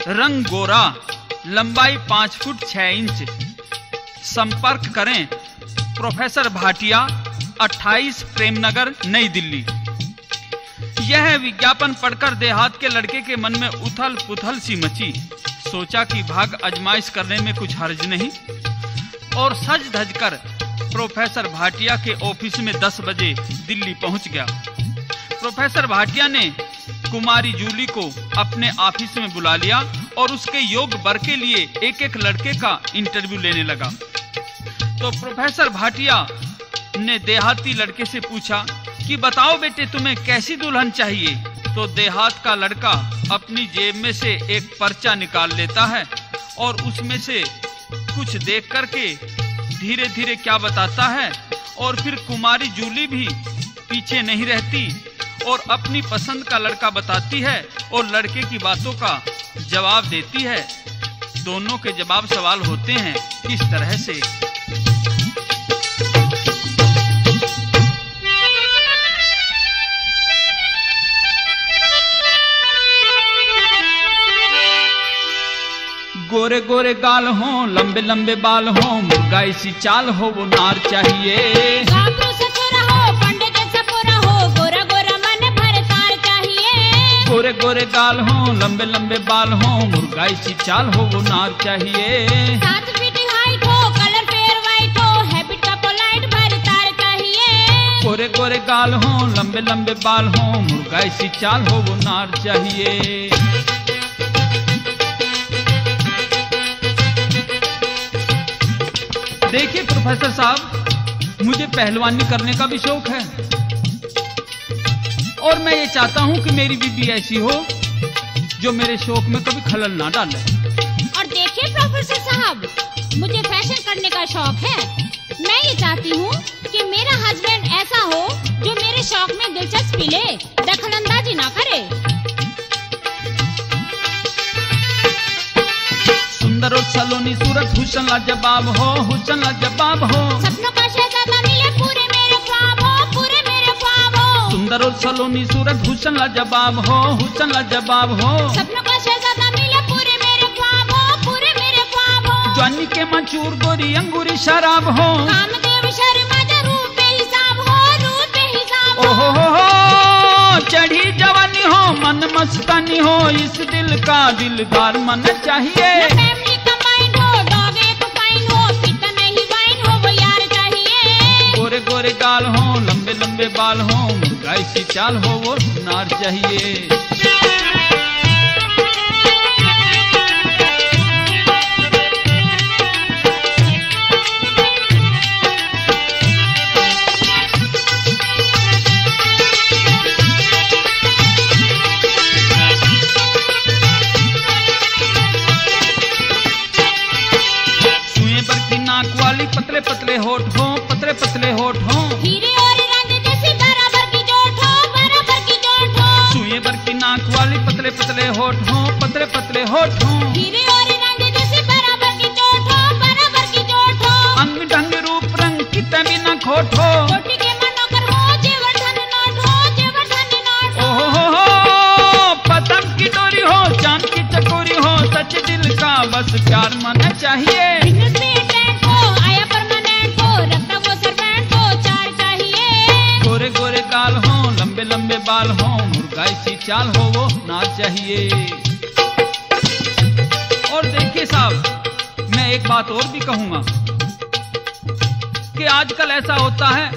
रंग गोरा, लंबाई 5 फुट 6 इंच। संपर्क करें प्रोफेसर भाटिया, 28 प्रेमनगर, नई दिल्ली। यह विज्ञापन पढ़कर देहात के लड़के के मन में उथल पुथल सी मची। सोचा कि भाग आजमाइश करने में कुछ हर्ज नहीं, और सज धज कर प्रोफेसर भाटिया के ऑफिस में 10 बजे दिल्ली पहुंच गया। प्रोफेसर भाटिया ने कुमारी जूली को अपने ऑफिस में बुला लिया और उसके योग्य वर के लिए एक एक लड़के का इंटरव्यू लेने लगा। तो प्रोफेसर भाटिया ने देहाती लड़के से पूछा कि बताओ बेटे, तुम्हें कैसी दुल्हन चाहिए? तो देहात का लड़का अपनी जेब में से एक पर्चा निकाल लेता है और उसमें से कुछ देख करके धीरे धीरे क्या बताता है, और फिर कुमारी जूली भी पीछे नहीं रहती और अपनी पसंद का लड़का बताती है और लड़के की बातों का जवाब देती है। दोनों के जवाब सवाल होते हैं इस तरह से। गोरे गोरे गाल हो, लंबे लंबे बाल हो, मुर्गाई सी चाल हो, वो नार चाहिए। गोरा गोरा मन भरतार चाहिए। गोरे गोरे गाल हो, लंबे लंबे बाल हो, मुर्गाई सी चाल हो, वो नार चाहिए। 7 फीट हाइट हो, कलर फेयर वाइट हो, हैबिट का पोलाइट भरतार चाहिए। गोरे गोरे गाल हो, लंबे लंबे बाल हो, मुर्गाई सी चाल हो, वो नार चाहिए। देखिए प्रोफेसर साहब, मुझे पहलवानी करने का भी शौक है और मैं ये चाहता हूँ कि मेरी बीबी ऐसी हो जो मेरे शौक में कभी खलल ना डाले। और देखिए प्रोफेसर साहब, मुझे फैशन करने का शौक है। मैं ये चाहती हूँ कि मेरा हस्बैंड ऐसा हो जो मेरे शौक में दिलचस्पी ले, दखलंदाजी ना करे। सुंदर और सलोनी सूरत, हुस्न लाजवाब हो, हुस्न लाजवाब हो। सपनों का शहजादा मिले, पूरे मेरे ख्वाब हो, पूरे मेरे ख्वाब हो। सुंदर और सलोनी सूरत, हुस्न लाजवाब हो, हुस्न लाजवाब हो। सपनों का शहजादा मिले, पूरे मेरे ख्वाब हो, पूरे मेरे ख्वाब हो। जवानी के मंचूर गोरी अंगूरी शराब हो। कामदेव शर्मा जो रूप पे हिसाब हो, रूप पे हिसाब हो। हो चढ़ी जवानी हो, मन मस्तानी हो, इस दिल का दिलदार मन चाहिए। गोरे गोरे गाल हो, लंबे लंबे बाल हो, मुर्गाई सी चाल हो, वो नार चाहिए। पतले पतले होठ हो, पतले पतले होठ हो। हीरे और रांझे जैसी बराबर की जोड़ हो, बराबर की जोड़ हो। सुए बर की नाक वाली पतले पतले होठ हो, पतले पतले होठ हो। हीरे और रांझे जैसी बराबर की जोड़ हो, बराबर की जोड़ हो। अंग ढंग रूप रंग कितने भी न खोट हो। कोटी के मनोकर हो, जेवर धन नोट हो, जेवर धन नोट हो। हो पतंग की डोरी हो, चांद की चकोरी हो, सच दिल का बस प्यार मन चाहिए। गोरे गोरे गाल हो, लंबे लंबे बाल हो, मुर्गाई सी चाल हो, वो नार चाहिए। और देखिए साहब, मैं एक बात और भी कहूंगा कि आजकल ऐसा होता है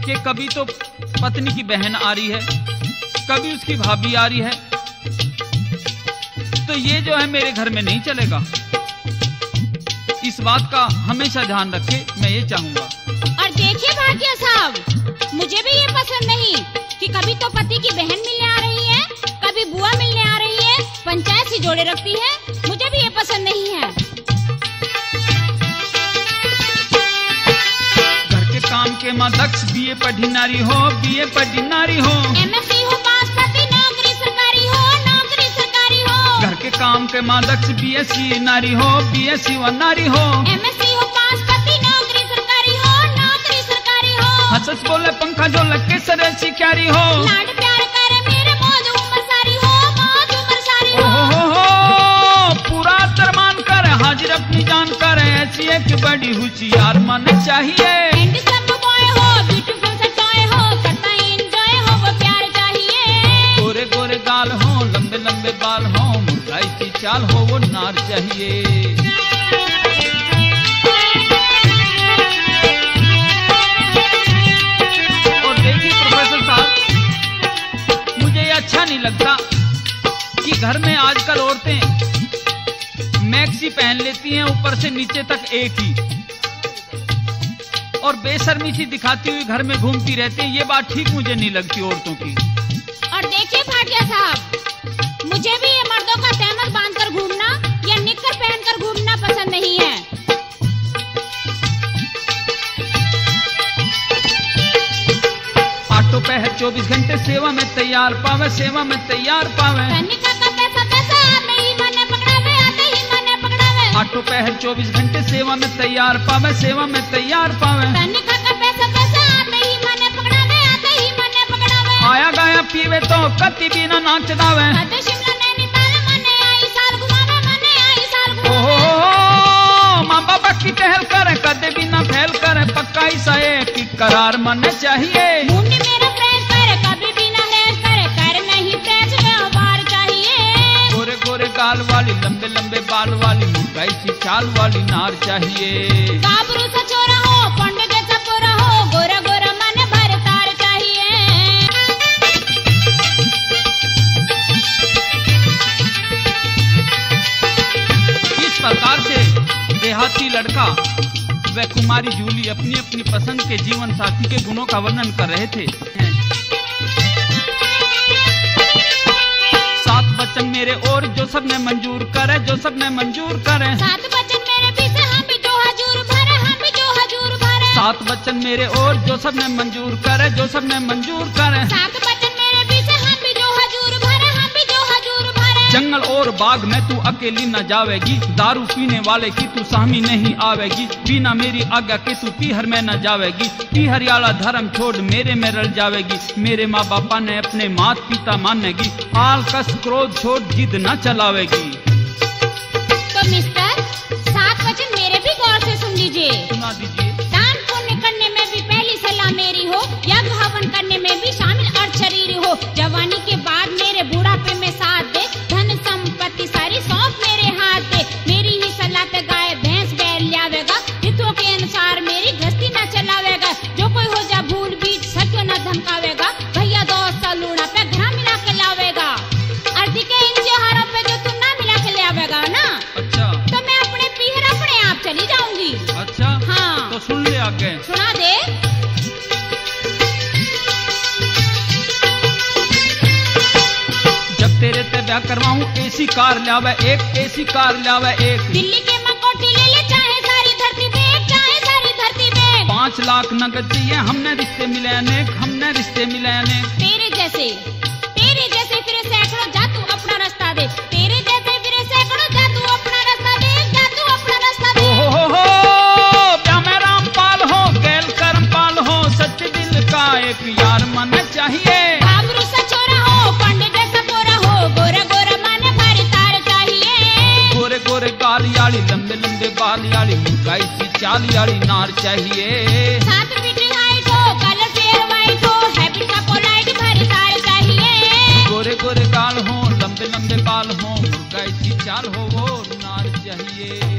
कि कभी तो पत्नी की बहन आ रही है, कभी उसकी भाभी आ रही है, तो ये जो है मेरे घर में नहीं चलेगा। इस बात का हमेशा ध्यान रखे, मैं ये चाहूंगा। और देखिए भाटिया साहब, मुझे भी ये पसंद नहीं कि कभी तो पति की बहन मिलने आ रही है, कभी बुआ मिलने आ रही है, पंचायत से जोड़े रखती है। मुझे भी ये पसंद नहीं है। घर के काम के माध्यक्ष बीए पढ़ी नारी हो, बीए पढ़ी नारी हो। एमएससी हो पास, पति नौकरी सरकारी हो, नौकरी सरकारी हो। घर के काम के माध्यक्ष बीएससी नारी हो, बीएससी व नारी हो। एमएससी हो पास, पति नौकरी सरकारी हो, नौकरी सरकारी हो। हंस बोले पंखा जो लग के सरे शिकारी हो। लाड प्यार करे मेरे मौज उम्र सारी हो, मौज उम्र सारी हो। हो हाजिर अपनी जान करे, ऐसी एक बड़ी होशियार मन चाहिए। हैंडसम बॉय हो, ब्यूटीफुल सा टॉय हो, करता एंजॉय हो, वो प्यार चाहिए। गोरे गोरे गाल हो, लंबे लंबे बाल हो, मुर्गाई की चाल हो, वो नार चाहिए। और देखिए प्रोफेसर साहब, मुझे ये अच्छा नहीं लगता कि घर में आजकल औरतें मैक्सी पहन लेती हैं ऊपर से नीचे तक एक ही, और बेशर्मी सी दिखाती हुई घर में घूमती रहती है। ये बात ठीक मुझे नहीं लगती औरतों की। और देखिए भाटिया साहब, मुझे भी ये मर्दों का तहमत बांधकर घूमना या निक्कर पहनकर घूमना पसंद नहीं है। आटो पहर 24 घंटे सेवा में तैयार पावे, सेवा में तैयार पावे। कनिका का पैसा पैसा आते ही मने पकड़ावे, आते ही मने पकड़ावे। आटो पहर 24 घंटे सेवा में तैयार पावे, सेवा में तैयार पावे। कनिका का पैसा पैसा आते ही मने पकड़ावे, आते ही मने पकड़ावे। आया गाया पीवे तो कति भी ना नाच दावे। आते शिमला नैनीताल मने आई साल घुमावे, मने आई साल घुमावे। ओहो, माँ बाबा की टहल करे, कदे भी ना फैल करे, पक्का ऐसा एक ही करार मन चाहिए। मुन्नी मेरा प्रेस करे, कभी भी ना हेस करे, कर नहीं प्रेस व्यवहार चाहिए। गोरे गोरे गाल वाली, लंबे लंबे बाल वाली, मुर्गाई सी चाल वाली नार चाहिए। गाबरू सा छोरा हो, पंडित जैसा पूरा हो, गोरा गोरा मन भर तार चाहिए। इस प्रकार से देहाती लड़का व कुमारी जूली अपनी अपनी पसंद के जीवन साथी के गुणों का वर्णन कर रहे थे। 7 वचन मेरे और जो सबने मंजूर करे, जो सबने मंजूर करे। 7 वचन मेरे भी से हम भी जो हजूर भरे, हम भी जो हजूर भरे। 7 वचन मेरे और जो सबने मंजूर करे, जो सबने मंजूर करे। 7 वचन मेरे भी से हम भी जो हजूर भरे, हम भी जो हजूर भरे। जंगल और बाग में तू अकेली न जावेगी, दारू पीने वाले की तू सामी नहीं आवेगी। बिना मेरी आज्ञा के तू पीहर में न जावेगी, पीहरियाला धर्म छोड़ मेरे में रल जावेगी। मेरे माँ बापा ने अपने मात पिता मानेगी, आलकस क्रोध छोड़ जिद न चलावेगी। तो मिस्टर, 7 वचन मेरे भी गौर से सुन लीजिए। सुना दीजिए। दान पुण्य करने में भी पहली सलाह मेरी हो, यज्ञ हवन करने में भी शामिल अर्थ शरीर हो। जवानी के बाद मेरे बुढ़ापे में साथ दे, धन संपत्ति सारी सौंप मेरे हाथ दे। मेरी ही सलाह पे गाय भैंस बैल लावेगा, ऋतुओं के अनुसार मेरी गृहस्थी न चलावेगा। जो कोई हो जा भूल बीच सत्य न धमकावेगा, भैया दोस्त सा लूड़ा पे घर मिला के लावेगा। अर्धी के इन त्योहारों पे जो तू ना मिला के ले आवेगा ना, अच्छा, तो मैं अपने पीहर अपने आप चली जाऊंगी। अच्छा, हाँ, तो सुन ले आगे। सुना दे। जब तेरे ते ब्याह करवाऊं एसी कार लावे एक, एसी कार लावे एक। दिल्ली के मकोठी ले ले, चाहे सारी धरती पे, चाहे सारी धरती पे। 5 लाख नगद चाहिए, हमने रिश्ते मिले अनेक, हमने रिश्ते मिले अनेक। तेरे जैसे फिर सैकड़ों, जा तू अपना रास्ता दे। तेरे जैसे फिर सैकड़ों, जा तू अपना रास्ता दे, जा तू अपना रास्ता दे। ओहो, क्या मैं रामपाल हो, गैल करमपाल हो, सच्चे दिल का एक यार मन चाहिए। गाबरू सा छोरा हो, पंडित जैसा पूरा हो, गोरा गोरा मन भर तार चाहिए। गोरे गोरे गाल याली, लंबे लंबे बाल याली, मुर्गाई सी चाल याली नार चाहिए। 7 फीट हाइट हो, कलर फेयर वाइट हो, हैबिट का पोलाइट भर तार चाहिए। गोरे गोरे गाल हो, लंबे लंबे बाल हो, मुर्गाई सी चाल हो, वो नार चाहिए।